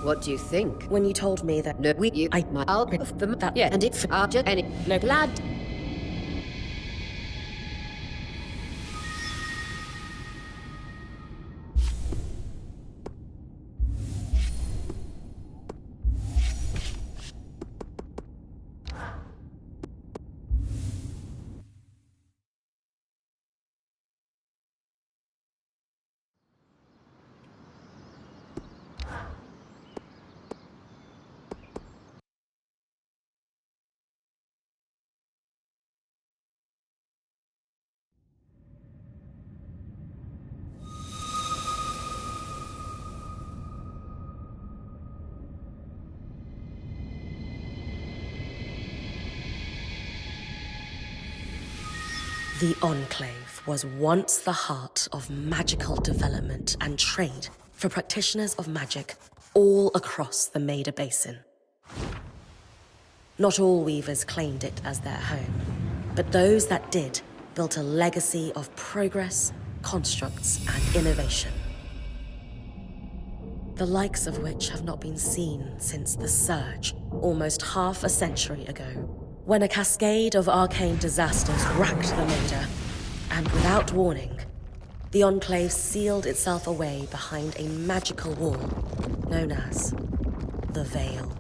What do you think? When you told me that... No, I'll of them that, yeah, and if just any, no, lad. The Enclave was once the heart of magical development and trade for practitioners of magic all across the Maida Basin. Not all weavers claimed it as their home, but those that did built a legacy of progress, constructs, and innovation. The likes of which have not been seen since the Surge, almost half a century ago, when a cascade of arcane disasters racked the Maida, and without warning, the Enclave sealed itself away behind a magical wall known as the Veil.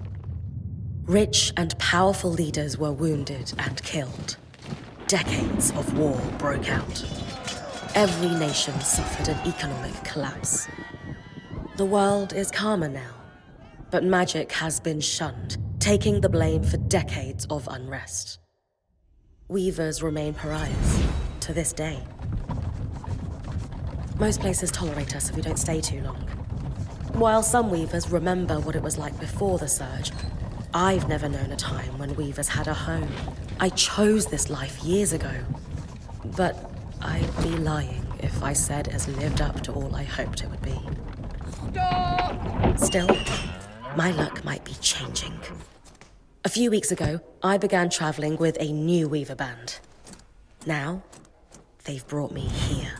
Rich and powerful leaders were wounded and killed. Decades of war broke out. Every nation suffered an economic collapse. The world is calmer now, but magic has been shunned, taking the blame for decades of unrest. Weavers remain pariahs to this day. Most places tolerate us if we don't stay too long. While some weavers remember what it was like before the Surge, I've never known a time when weavers had a home. I chose this life years ago, but I'd be lying if I said it has lived up to all I hoped it would be. Stop! Still, my luck might be changing. A few weeks ago, I began traveling with a new weaver band. Now, they've brought me here,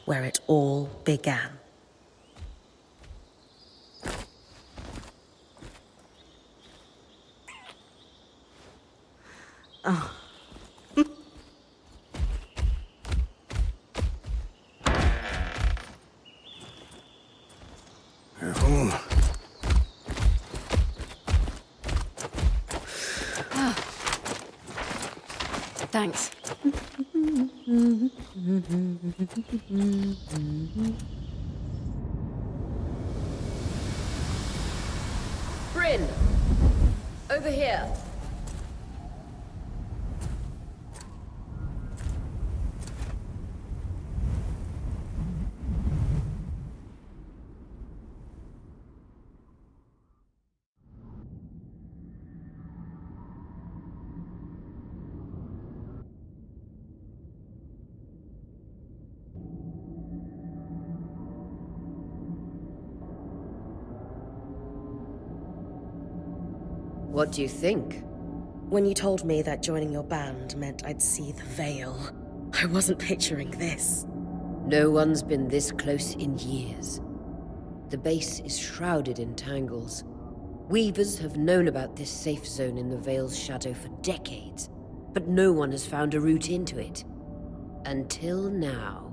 where it all began. Oh. Careful. Thanks. Bryn! Over here. What do you think? When you told me that joining your band meant I'd see the Veil, I wasn't picturing this. No one's been this close in years. The base is shrouded in tangles. Weavers have known about this safe zone in the Veil's shadow for decades, but no one has found a route into it. Until now.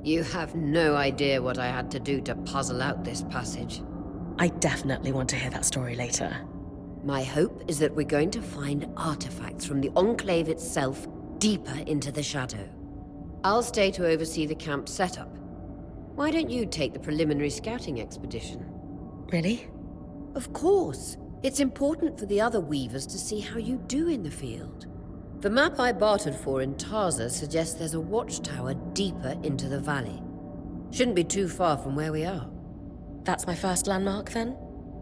You have no idea what I had to do to puzzle out this passage. I definitely want to hear that story later. My hope is that we're going to find artifacts from the Enclave itself deeper into the shadow. I'll stay to oversee the camp setup. Why don't you take the preliminary scouting expedition? Really? Of course. It's important for the other weavers to see how you do in the field. The map I bartered for in Tarza suggests there's a watchtower deeper into the valley. Shouldn't be too far from where we are. That's my first landmark, then?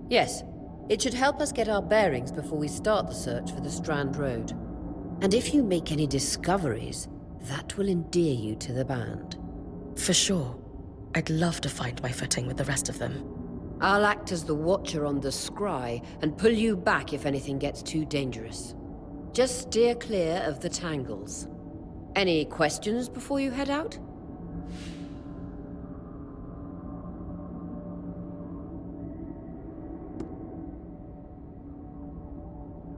Yes. It should help us get our bearings before we start the search for the Strand Road. And if you make any discoveries, that will endear you to the band. For sure. I'd love to find my footing with the rest of them. I'll act as the watcher on the scry and pull you back if anything gets too dangerous. Just steer clear of the tangles. Any questions before you head out?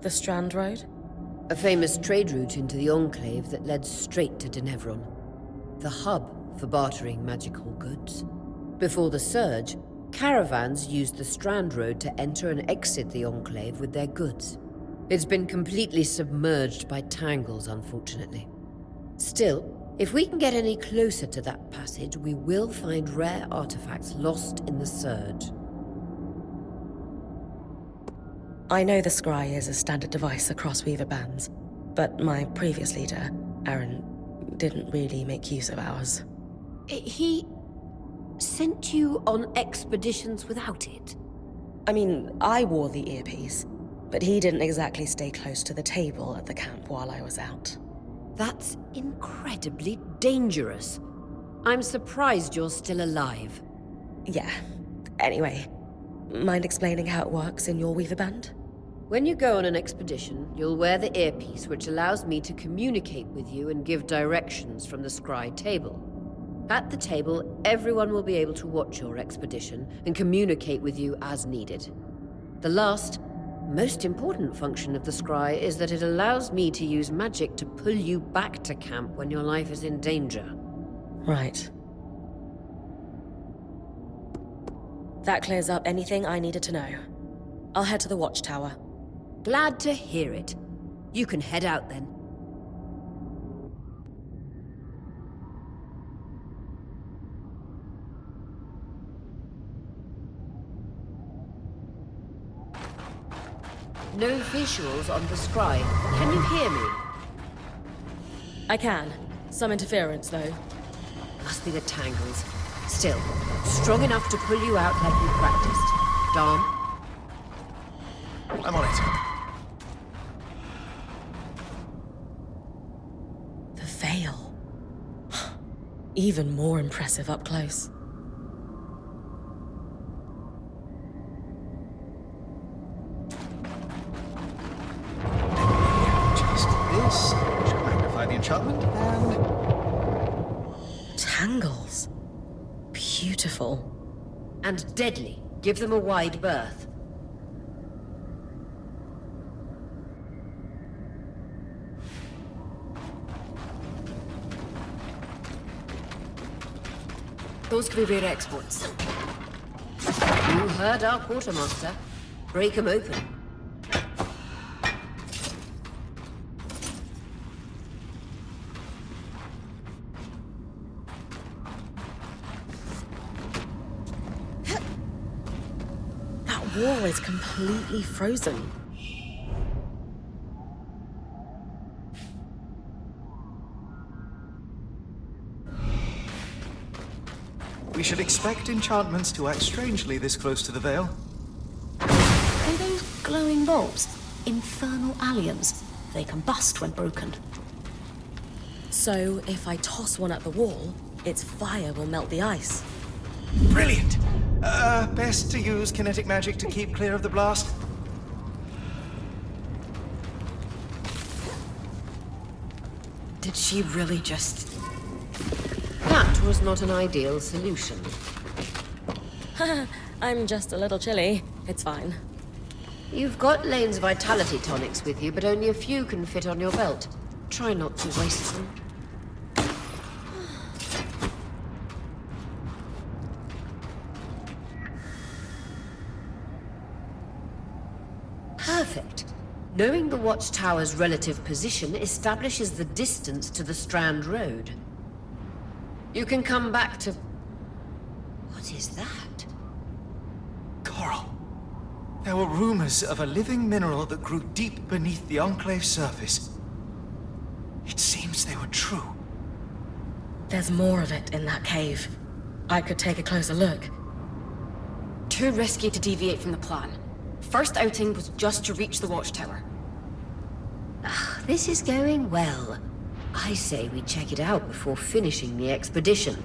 The Strand Road? A famous trade route into the Enclave that led straight to Denevron. The hub for bartering magical goods. Before the Surge, caravans used the Strand Road to enter and exit the Enclave with their goods. It's been completely submerged by tangles, unfortunately. Still, if we can get any closer to that passage, we will find rare artifacts lost in the Surge. I know the scry is a standard device across Weaver bands, but my previous leader, Aaron, didn't really make use of ours. He sent you on expeditions without it? I mean, I wore the earpiece, but he didn't exactly stay close to the table at the camp while I was out. That's incredibly dangerous. I'm surprised you're still alive. Yeah. Anyway, mind explaining how it works in your Weaver band? When you go on an expedition, you'll wear the earpiece, which allows me to communicate with you and give directions from the scry table. At the table, everyone will be able to watch your expedition and communicate with you as needed. The last, most important function of the scry is that it allows me to use magic to pull you back to camp when your life is in danger. Right. That clears up anything I needed to know. I'll head to the watchtower. Glad to hear it. You can head out then. No visuals on the scry. Can you hear me? I can. Some interference, though. Must be the tangles. Still, strong enough to pull you out like you practiced. Dom? I'm on it. The veil. Even more impressive up close. Just this should magnify the enchantment, and Tangles. Beautiful. And deadly. Give them a wide berth. Those could be rare exports. You heard our quartermaster. Break them open. That wall is completely frozen. we should expect enchantments to act strangely this close to the Veil. Are those glowing bulbs infernal alliums? They combust when broken. So, if I toss one at the wall, its fire will melt the ice. Brilliant! Best to use kinetic magic to keep clear of the blast. Did she really just... That was not an ideal solution. I'm just a little chilly. It's fine. You've got Lane's vitality tonics with you, but only a few can fit on your belt. Try not to waste them. Perfect. Knowing the watchtower's relative position establishes the distance to the Strand Road. You can come back to... What is that? Coral. There were rumors of a living mineral that grew deep beneath the Enclave's surface. It seems they were true. There's more of it in that cave. I could take a closer look. Too risky to deviate from the plan. First outing was just to reach the watchtower. This is going well. I say we check it out before finishing the expedition.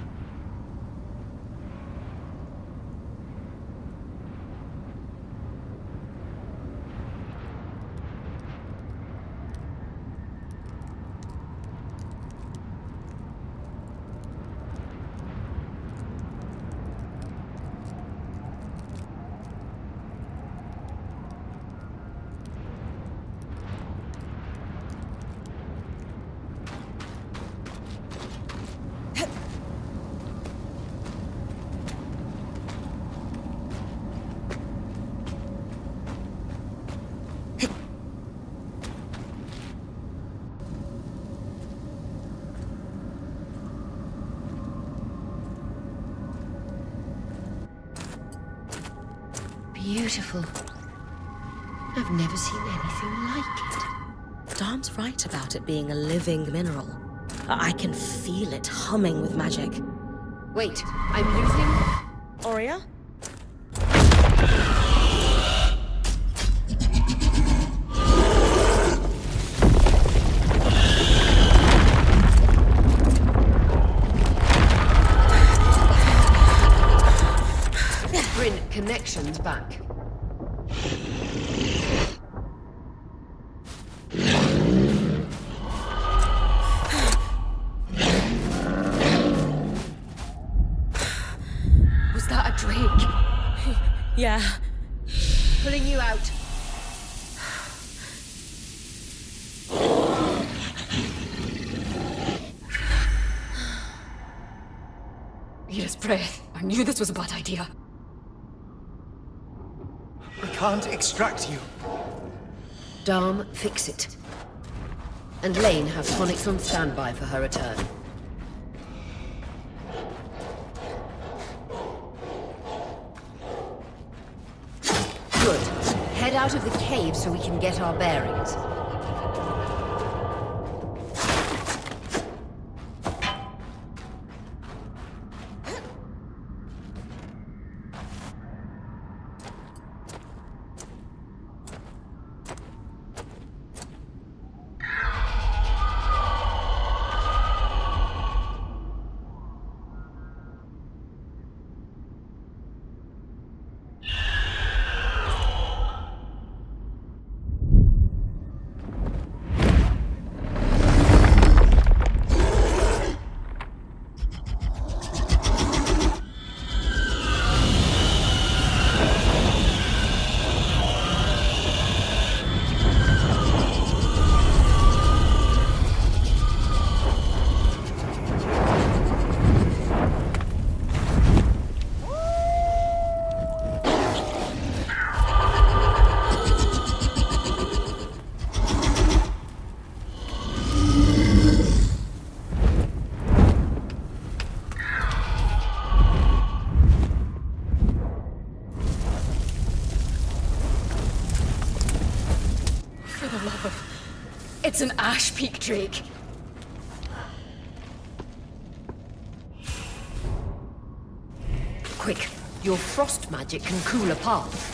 beautiful. I've never seen anything like it. Darm's right about it being a living mineral. I can feel it humming with magic. Wait, I'm losing... Aurea? Bryn, connections back. Was that a drake? Yeah. Pulling you out. Yes, breath. I knew this was a bad idea. We can't extract you. Darm, fix it. And Lane have tonics on standby for her return. Good. Head out of the cave so we can get our bearings. It's an ash peak drake. Quick, your frost magic can cool a path.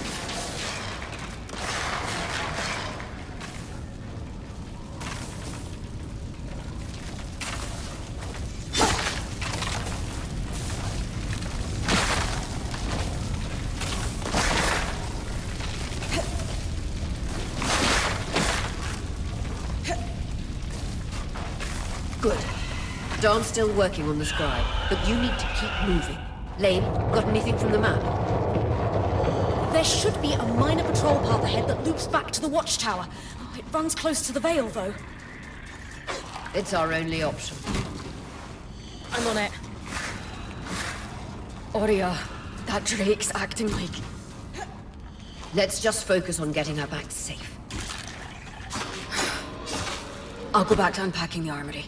Good. Darm's still working on the scribe, but you need to keep moving. Lane, got anything from the map? There should be a minor patrol path ahead that loops back to the watchtower. It runs close to the Vale, though. It's our only option. I'm on it. Aurea, that drake's acting like... Let's just focus on getting her back safe. I'll go back to unpacking the armory.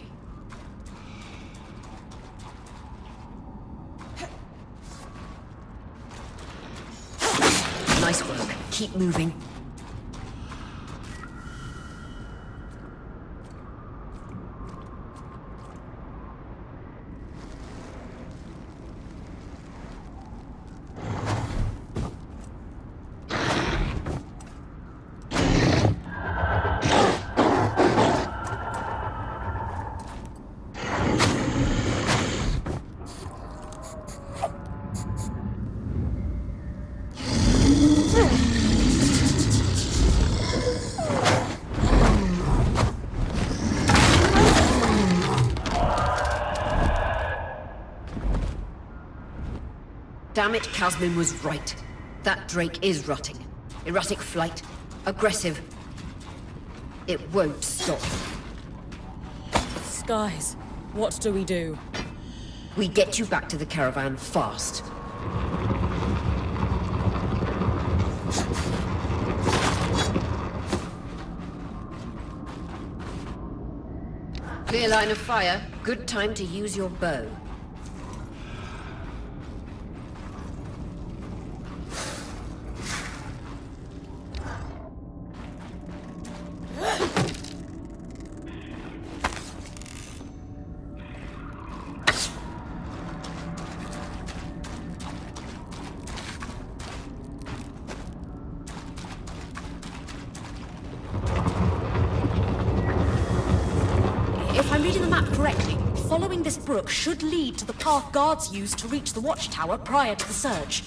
Nice work. Keep moving. Damn it, Casmin was right. That drake is rotting. Erratic flight. Aggressive. It won't stop. Skies, what do we do? We get you back to the caravan fast. Clear line of fire. Good time to use your bow. I'm reading the map correctly, following this brook should lead to the path guards used to reach the watchtower prior to the surge.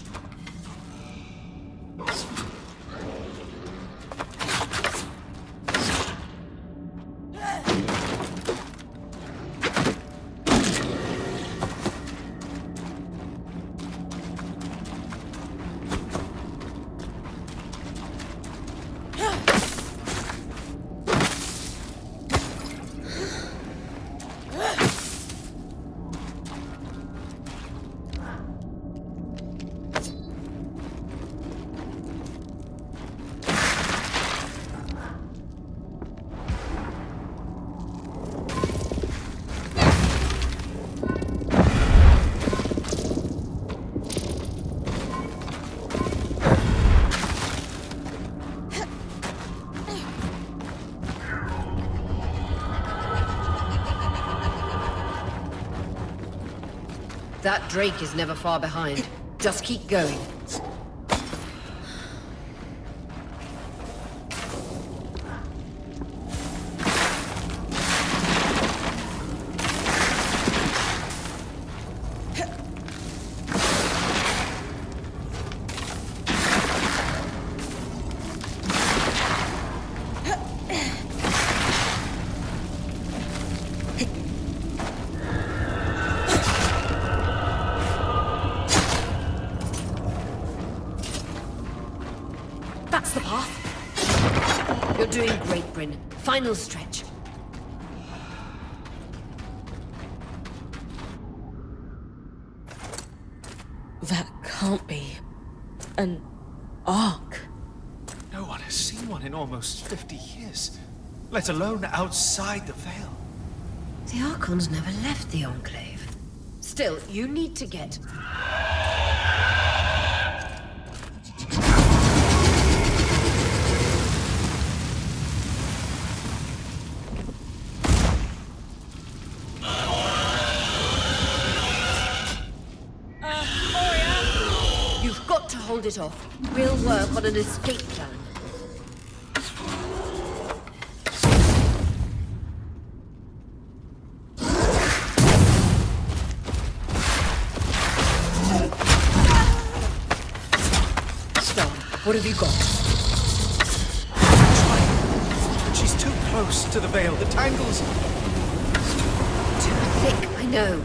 That Drake is never far behind. Just keep going. That's the path. You're doing great, Bryn. Final stretch. That can't be an ark. No one has seen one in almost 50 years, let alone outside the Veil. The Archons never left the Enclave. Still, you need to get... You've got to hold it off. We'll work on an escape plan. Star, what have you got? But she's too close to the Veil. The tangles... Too thick, I know.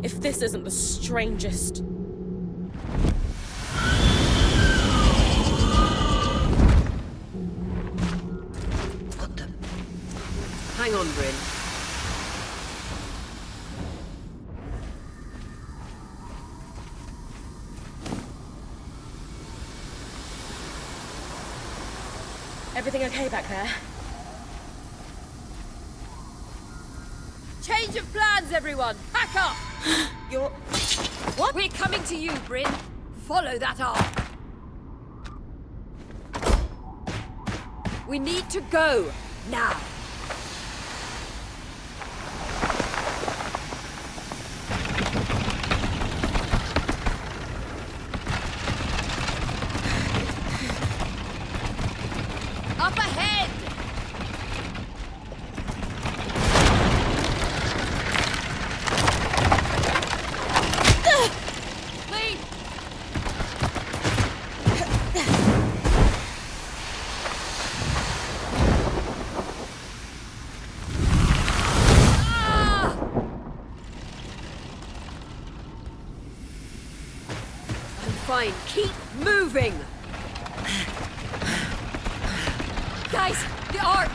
If this isn't the strangest... Got them. Hang on, Bryn. Everything okay back there? Change of plans, everyone! Pack up! You're... What? We're coming to you, Bryn. Follow that arc. We need to go. Now. fine. Keep moving! Guys, the Ark!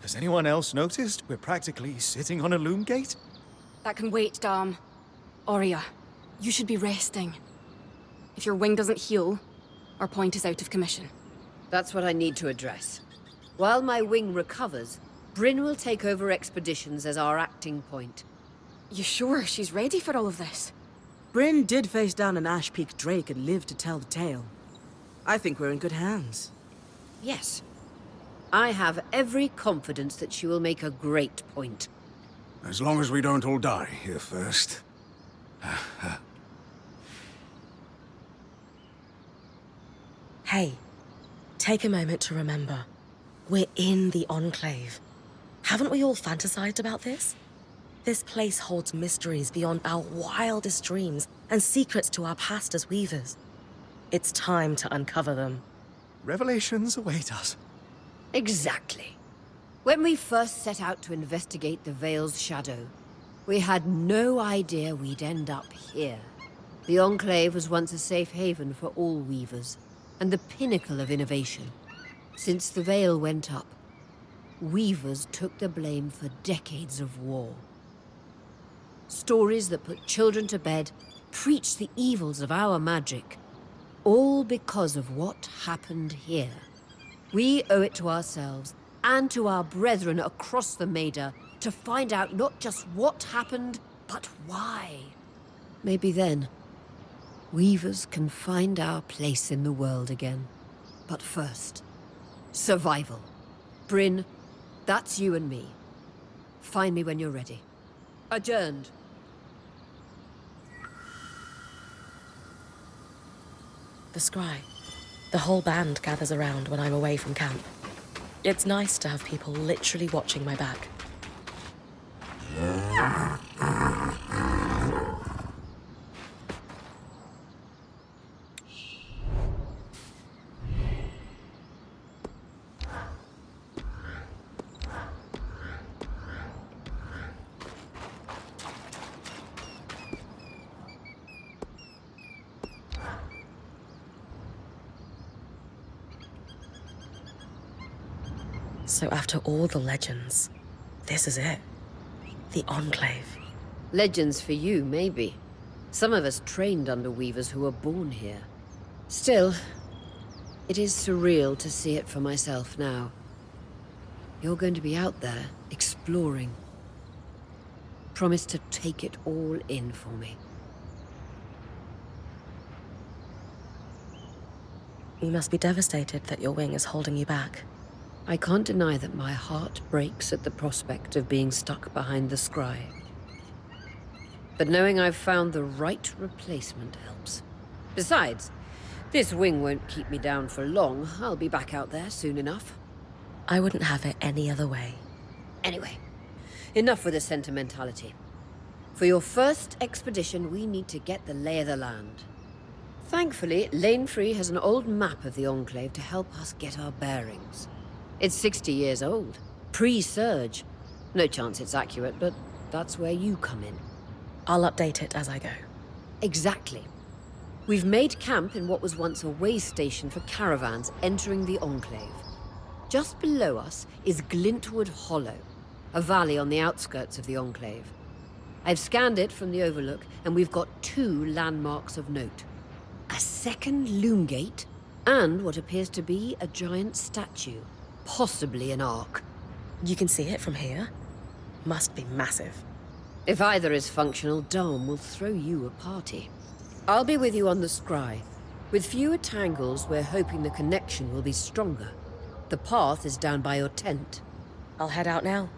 Has anyone else noticed we're practically sitting on a loom gate? That can wait, Dom. Aurea, you should be resting. If your wing doesn't heal, our point is out of commission. That's what I need to address. While my wing recovers, Bryn will take over expeditions as our acting point. You sure she's ready for all of this? Bryn did face down an Ash Peak Drake and lived to tell the tale. I think we're in good hands. Yes. I have every confidence that she will make a great point. As long as we don't all die here first. Hey, take a moment to remember. We're in the Enclave. Haven't we all fantasized about this? This place holds mysteries beyond our wildest dreams and secrets to our past as weavers. It's time to uncover them. Revelations await us. Exactly. When we first set out to investigate the Veil's shadow, we had no idea we'd end up here. The Enclave was once a safe haven for all weavers, and the pinnacle of innovation. Since the Veil went up, weavers took the blame for decades of war. Stories that put children to bed preached the evils of our magic, all because of what happened here. We owe it to ourselves and to our brethren across the Maida to find out not just what happened, but why. Maybe then, weavers can find our place in the world again. But first, survival. Bryn, that's you and me. Find me when you're ready. Adjourned. The scry. The whole band gathers around when I'm away from camp. It's nice to have people literally watching my back. So after all the legends, this is it. The Enclave. Legends for you, maybe. Some of us trained under weavers who were born here. Still, it is surreal to see it for myself now. You're going to be out there, exploring. Promise to take it all in for me. You must be devastated that your wing is holding you back. I can't deny that my heart breaks at the prospect of being stuck behind the scry. But knowing I've found the right replacement helps. Besides, this wing won't keep me down for long. I'll be back out there soon enough. I wouldn't have it any other way. Anyway, enough with the sentimentality. For your first expedition, we need to get the lay of the land. Thankfully, Lane Free has an old map of the Enclave to help us get our bearings. It's 60 years old, pre-Surge. No chance it's accurate, but that's where you come in. I'll update it as I go. Exactly. We've made camp in what was once a way station for caravans entering the Enclave. Just below us is Glintwood Hollow, a valley on the outskirts of the Enclave. I've scanned it from the overlook, and we've got 2 landmarks of note. A second loom gate, and what appears to be a giant statue, possibly an ark. You can see it from here? Must be massive. If either is functional, Dom will throw you a party. I'll be with you on the scry. With fewer tangles, we're hoping the connection will be stronger. The path is down by your tent. I'll head out now.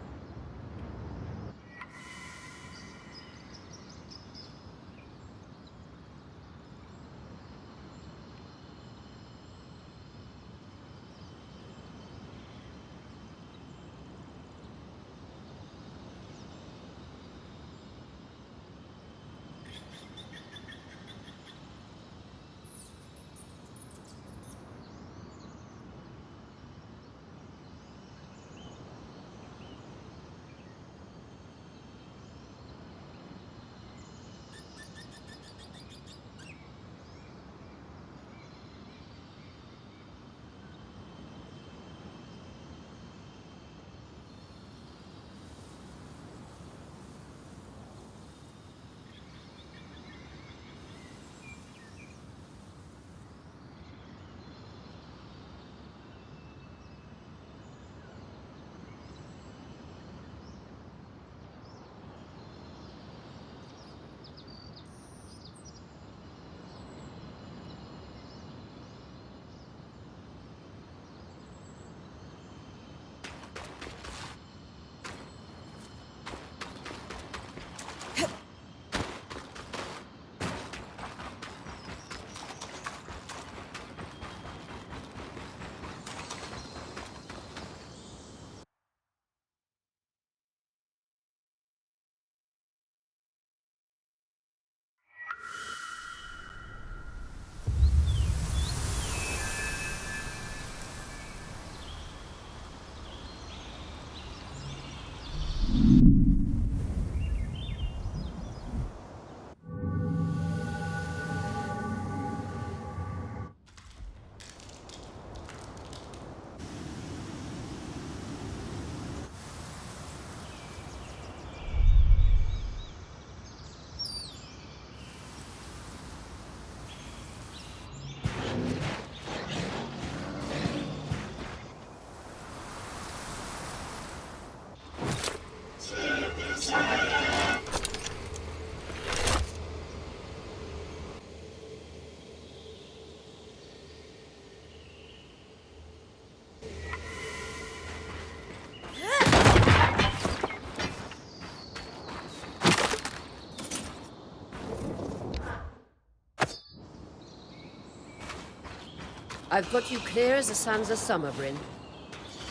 I've got you clear as the sands of summer, Bryn.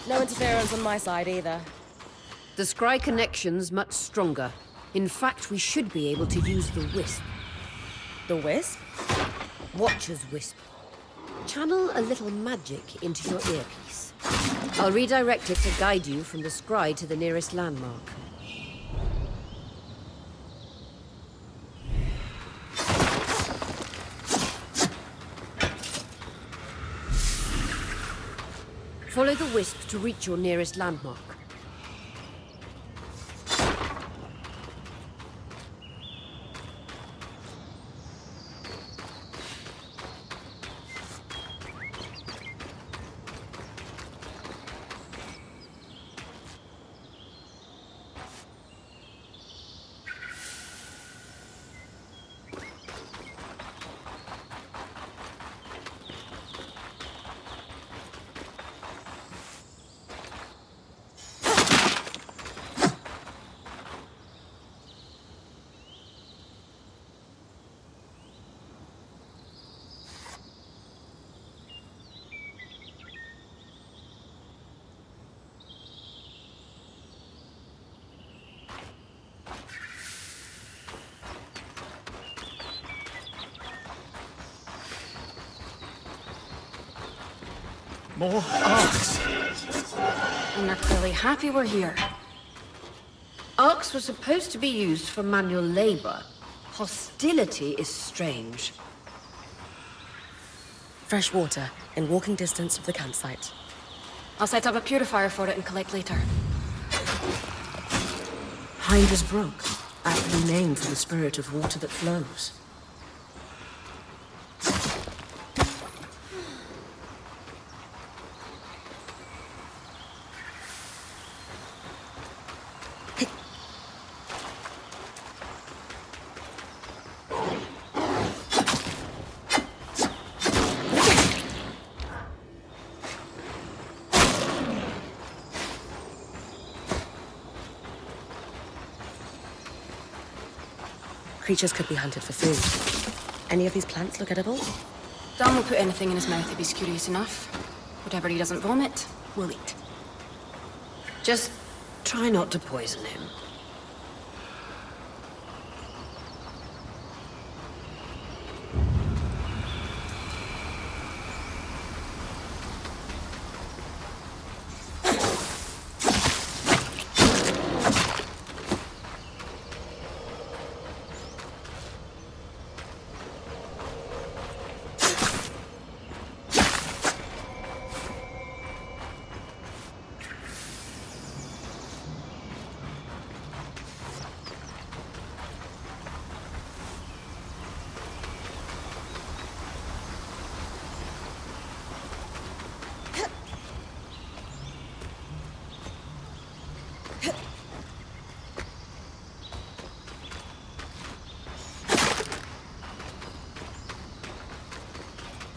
No interference on my side either. The scry connection's much stronger. In fact, we should be able to use the Wisp. The Wisp? Watcher's Wisp. Channel a little magic into your earpiece. I'll redirect it to guide you from the scry to the nearest landmark. Follow the Wisp to reach your nearest landmark. More arcs. And they're clearly happy we're here. Arcs were supposed to be used for manual labor. Hostility is strange. Fresh water, in walking distance of the campsite. I'll set up a purifier for it and collect later. Hinders broke, aptly named for the spirit of water that flows. Creatures could be hunted for food. Any of these plants look edible? Dom will put anything in his mouth if he's curious enough. Whatever he doesn't vomit, we'll eat. Just try not to poison him.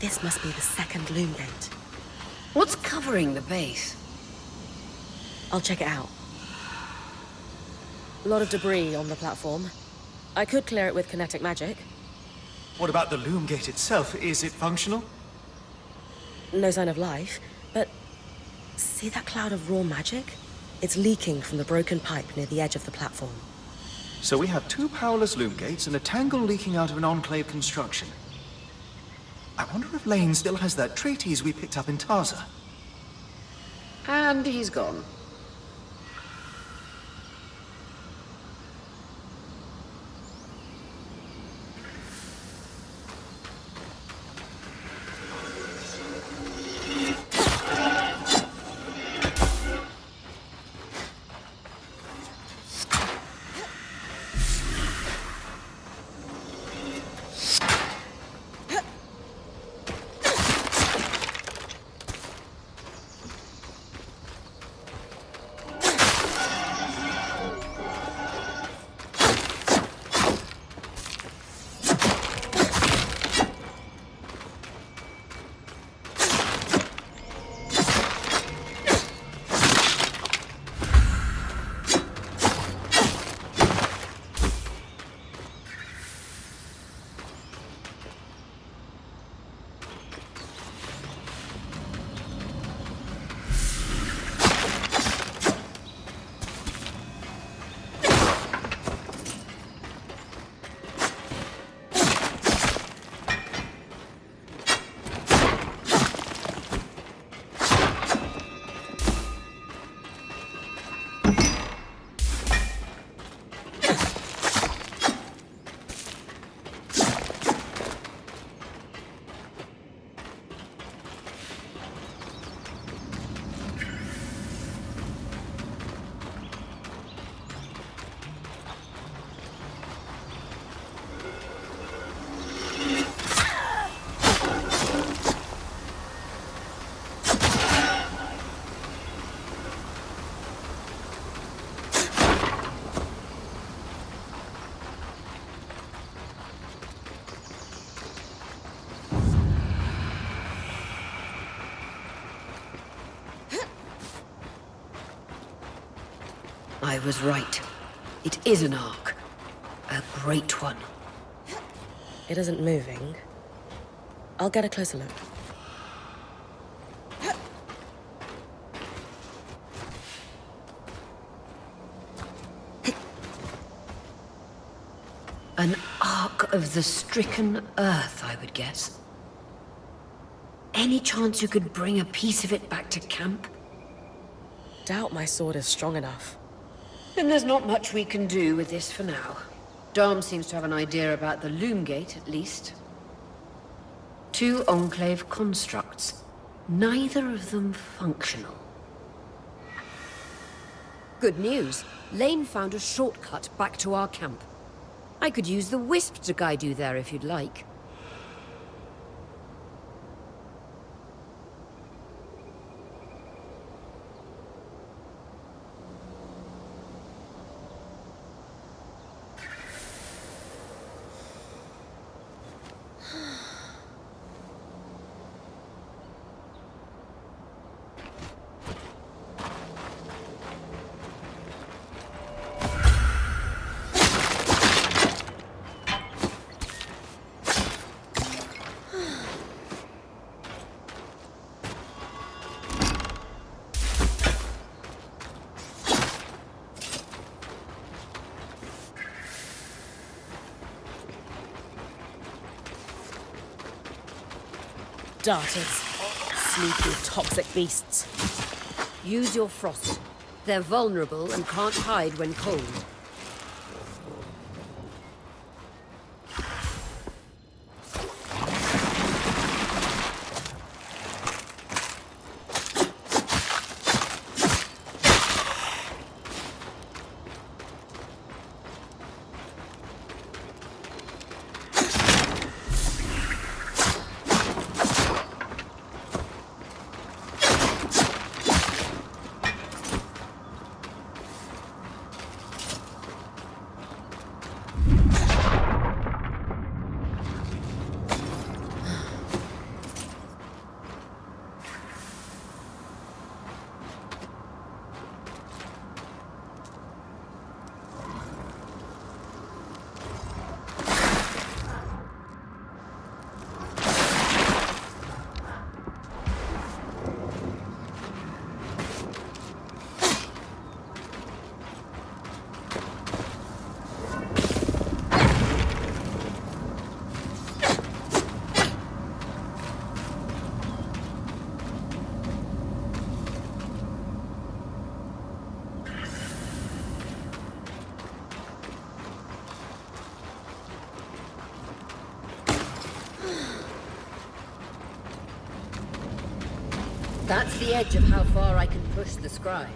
This must be the second loom gate. What's covering the base? I'll check it out. A lot of debris on the platform. I could clear it with kinetic magic. What about the loom gate itself? Is it functional? No sign of life, but see that cloud of raw magic? It's leaking from the broken pipe near the edge of the platform. So we have two powerless loom gates and a tangle leaking out of an enclave construction. I wonder if Lane still has that treatise we picked up in Taza. And he's gone. I was right. It is an ark. A great one. It isn't moving. I'll get a closer look. An ark of the stricken earth, I would guess. Any chance you could bring a piece of it back to camp? Doubt my sword is strong enough. Then there's not much we can do with this for now. Dom seems to have an idea about the loom gate, at least. 2 Enclave constructs. Neither of them functional. Good news. Lane found a shortcut back to our camp. I could use the Wisp to guide you there if you'd like. Darters. Sneaky, toxic beasts. Use your frost. They're vulnerable and can't hide when cold. That's the edge of how far I can push the scry.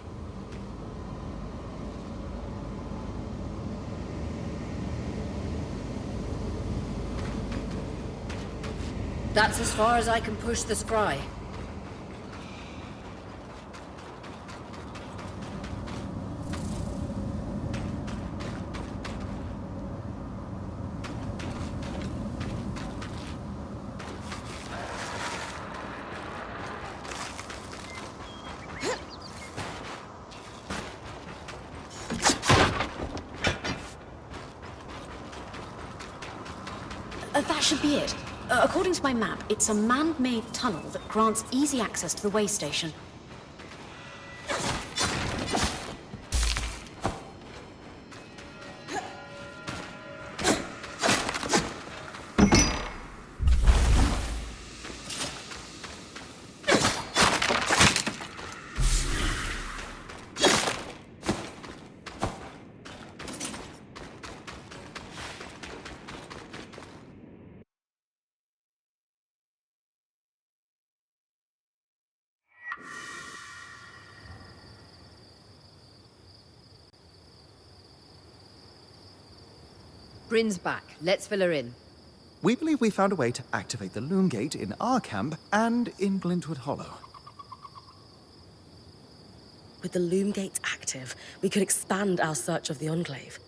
That's as far as I can push the scry. That should be it. According to my map, it's a man-made tunnel that grants easy access to the way station. Bryn's back. Let's fill her in. We believe we found a way to activate the loom gate in our camp and in Glintwood Hollow. With the loom gate active, we could expand our search of the Enclave.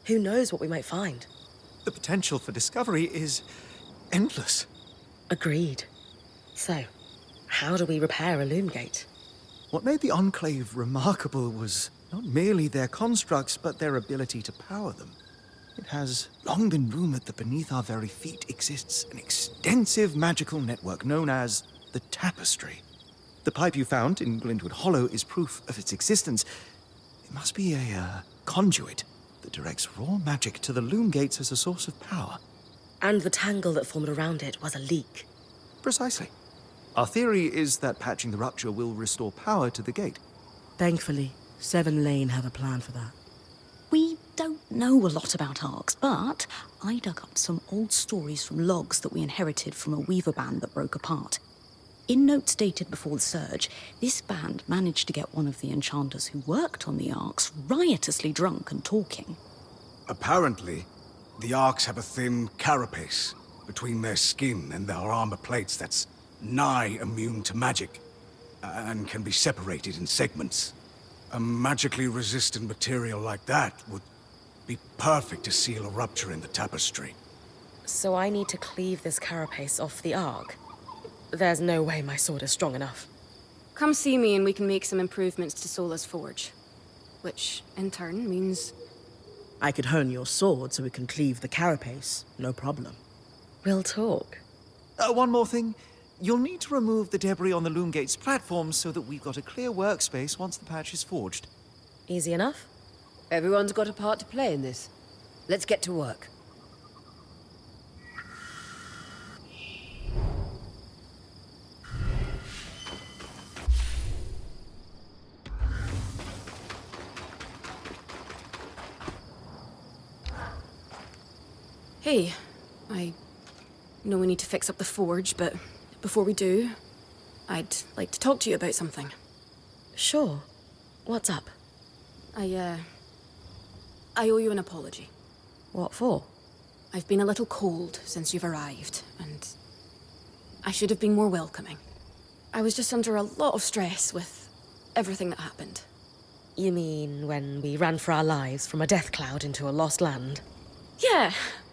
Who knows what we might find? The potential for discovery is endless. Agreed. So, how do we repair a loom gate? What made the Enclave remarkable was not merely their constructs, but their ability to power them. It has long been rumored that beneath our very feet exists an extensive magical network known as the Tapestry. The pipe you found in Glintwood Hollow is proof of its existence. It must be a conduit that directs raw magic to the loom gates as a source of power. And the tangle that formed around it was a leak. Precisely. Our theory is that patching the rupture will restore power to the gate. Thankfully, Seven Lane have a plan for that. We don't know a lot about Arcs, but I dug up some old stories from logs that we inherited from a weaver band that broke apart. In notes dated before the Surge, this band managed to get one of the enchanters who worked on the Arcs riotously drunk and talking. Apparently, the Arks have a thin carapace between their skin and their armor plates that's nigh immune to magic, and can be separated in segments. A magically resistant material like that would be perfect to seal a rupture in the tapestry. So I need to cleave this carapace off the Ark? There's no way my sword is strong enough. Come see me and we can make some improvements to Sola's forge. Which, in turn, means... I could hone your sword so we can cleave the carapace, no problem. We'll talk. One more thing. You'll need to remove the debris on the Loomgate's platform so that we've got a clear workspace once the patch is forged. Easy enough? Everyone's got a part to play in this. Let's get to work. Hey, I know we need to fix up the forge, but before we do, I'd like to talk to you about something. Sure. What's up? I owe you an apology. What for? I've been a little cold since you've arrived, and I should have been more welcoming. I was just under a lot of stress with everything that happened. You mean when we ran for our lives from a death cloud into a lost land? Yeah,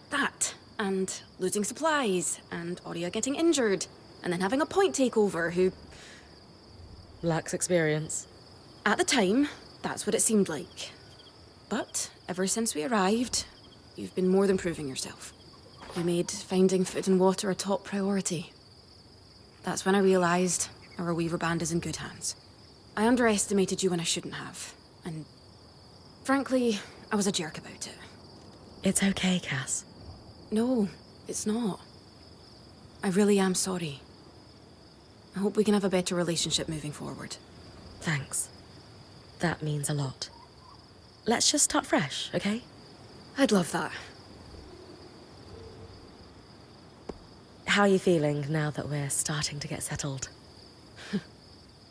that. And losing supplies, and Aurea getting injured, and then having a point takeover who... Lacks experience. At the time, that's what it seemed like. But ever since we arrived, you've been more than proving yourself. You made finding food and water a top priority. That's when I realized our Weaver Band is in good hands. I underestimated you when I shouldn't have, and frankly, I was a jerk about it. It's okay, Cass. No, it's not. I really am sorry. I hope we can have a better relationship moving forward. Thanks. That means a lot. Let's just start fresh, okay? I'd love that. How are you feeling now that we're starting to get settled?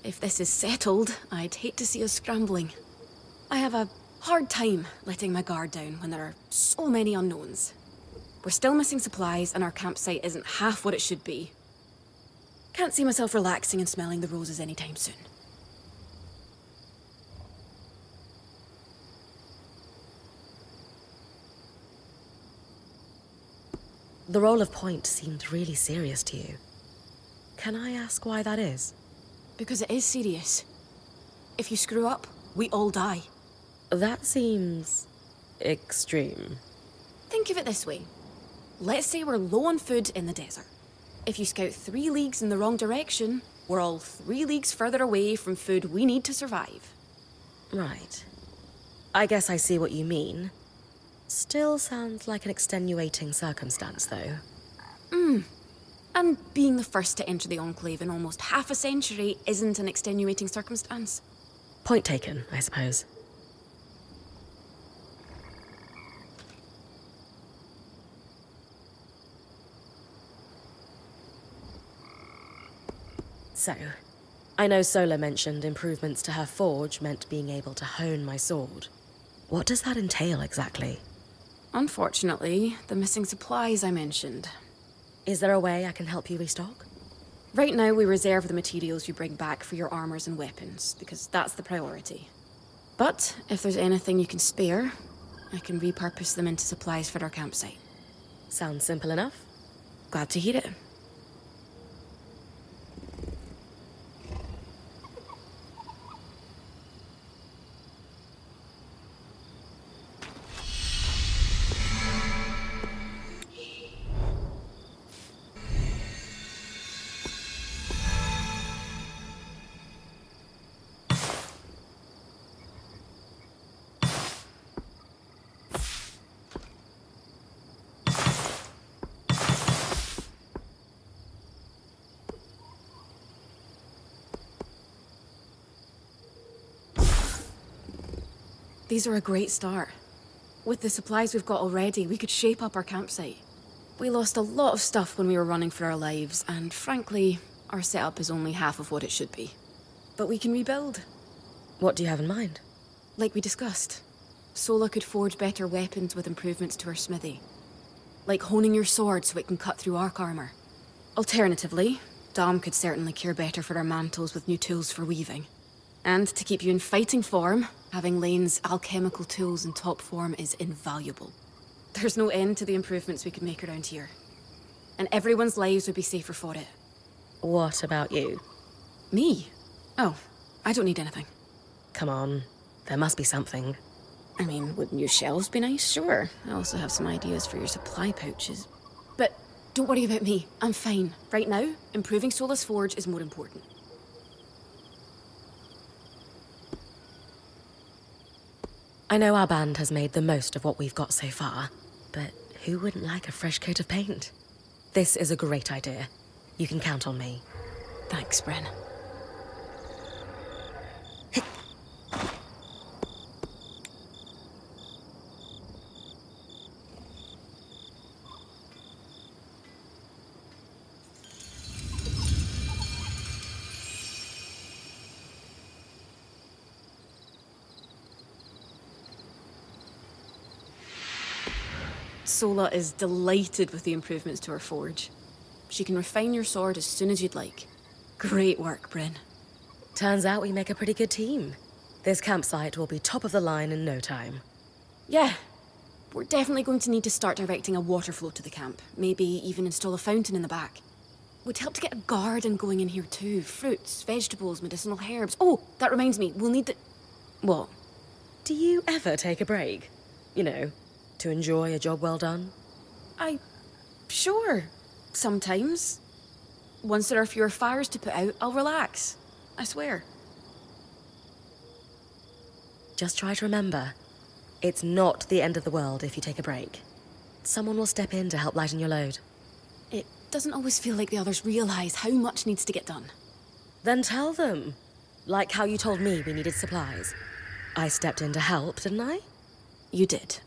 If this is settled, I'd hate to see us scrambling. I have a hard time letting my guard down when there are so many unknowns. We're still missing supplies and our campsite isn't half what it should be. Can't see myself relaxing and smelling the roses anytime soon. The role of point seemed really serious to you. Can I ask why that is? Because it is serious. If you screw up, we all die. That seems... extreme. Think of it this way. Let's say we're low on food in the desert. If you scout 3 leagues in the wrong direction, we're all 3 leagues further away from food we need to survive. Right. I guess I see what you mean. Still sounds like an extenuating circumstance, though. And being the first to enter the Enclave in almost half a century isn't an extenuating circumstance. Point taken, I suppose. So, I know Sola mentioned improvements to her forge meant being able to hone my sword. What does that entail exactly? Unfortunately, the missing supplies I mentioned. Is there a way I can help you restock? Right now, we reserve the materials you bring back for your armors and weapons, because that's the priority. But if there's anything you can spare, I can repurpose them into supplies for our campsite. Sounds simple enough. Glad to hear it. These are a great start. With the supplies we've got already, we could shape up our campsite. We lost a lot of stuff when we were running for our lives, and frankly, our setup is only half of what it should be. But we can rebuild. What do you have in mind? Like we discussed, Sola could forge better weapons with improvements to her smithy. Like honing your sword so it can cut through arc armor. Alternatively, Dom could certainly care better for our mantles with new tools for weaving. And to keep you in fighting form, having Lane's alchemical tools in top form is invaluable. There's no end to the improvements we could make around here. And everyone's lives would be safer for it. What about you? Me? Oh, I don't need anything. Come on, there must be something. I mean, would new shelves be nice? Sure. I also have some ideas for your supply pouches. But don't worry about me. I'm fine. Right now, improving Sola's forge is more important. I know our band has made the most of what we've got so far, but who wouldn't like a fresh coat of paint? This is a great idea. You can count on me. Thanks, Bren. Sola is delighted with the improvements to her forge. She can refine your sword as soon as you'd like. Great work, Bryn. Turns out we make a pretty good team. This campsite will be top of the line in no time. Yeah. We're definitely going to need to start directing a water flow to the camp. Maybe even install a fountain in the back. Would help to get a garden going in here too. Fruits, vegetables, medicinal herbs. Oh, that reminds me, we'll need the... What? Do you ever take a break? You know, to enjoy a job well done? Sure. Sometimes. Once there are fewer fires to put out, I'll relax. I swear. Just try to remember, it's not the end of the world if you take a break. Someone will step in to help lighten your load. It doesn't always feel like the others realize how much needs to get done. Then tell them. Like how you told me we needed supplies. I stepped in to help, didn't I? You did.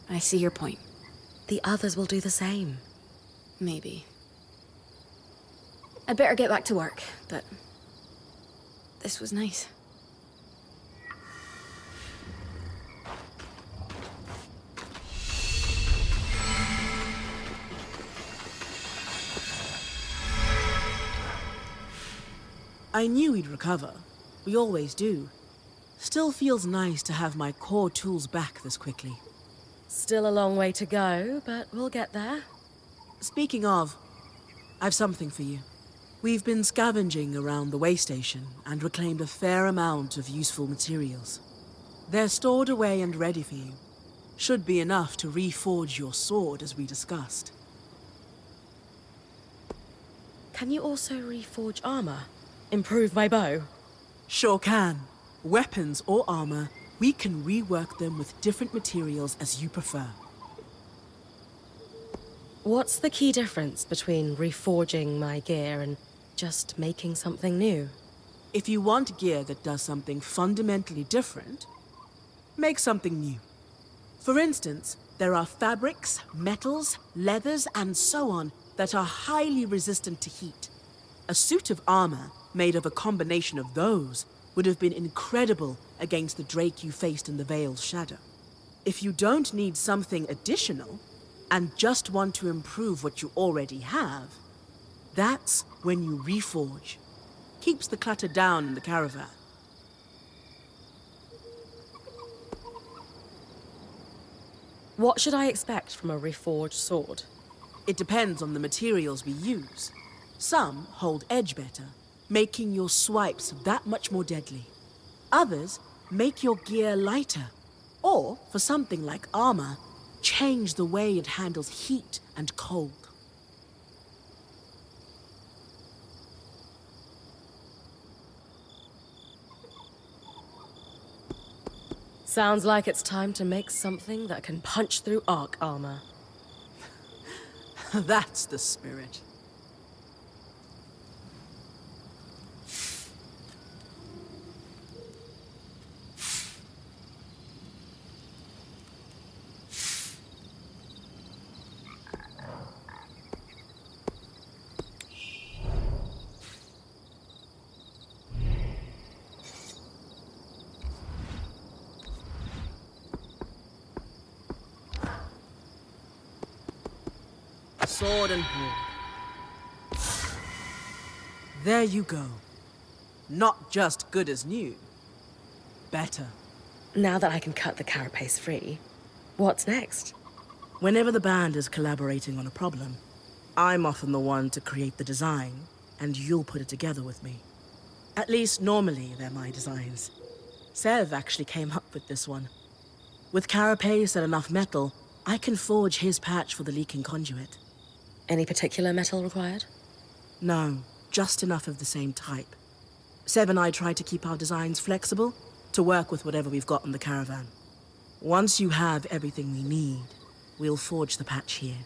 I see your point. The others will do the same. Maybe. I'd better get back to work, but... this was nice. I knew we'd recover. We always do. Still feels nice to have my core tools back this quickly. Still a long way to go, but we'll get there. Speaking of, I've something for you. We've been scavenging around the way station and reclaimed a fair amount of useful materials. They're stored away and ready for you. Should be enough to reforge your sword as we discussed. Can you also reforge armor? Improve my bow? Sure can. Weapons or armor, we can rework them with different materials as you prefer. What's the key difference between reforging my gear and just making something new? If you want gear that does something fundamentally different, make something new. For instance, there are fabrics, metals, leathers, and so on that are highly resistant to heat. A suit of armor made of a combination of those would have been incredible against the Drake you faced in the Veil's shadow. If you don't need something additional, and just want to improve what you already have, that's when you reforge. Keeps the clutter down in the caravan. What should I expect from a reforged sword? It depends on the materials we use. Some hold edge better, making your swipes that much more deadly. Others make your gear lighter, or, for something like armor, change the way it handles heat and cold. Sounds like it's time to make something that can punch through arc armor. That's the spirit. sword and board. There you go. Not just good as new. Better. Now that I can cut the carapace free, what's next? Whenever the band is collaborating on a problem, I'm often the one to create the design, and you'll put it together with me. At least, normally, they're my designs. Sev actually came up with this one. With carapace and enough metal, I can forge his patch for the leaking conduit. Any particular metal required? No, just enough of the same type. Sev and I try to keep our designs flexible, to work with whatever we've got in the caravan. Once you have everything we need, we'll forge the patch here.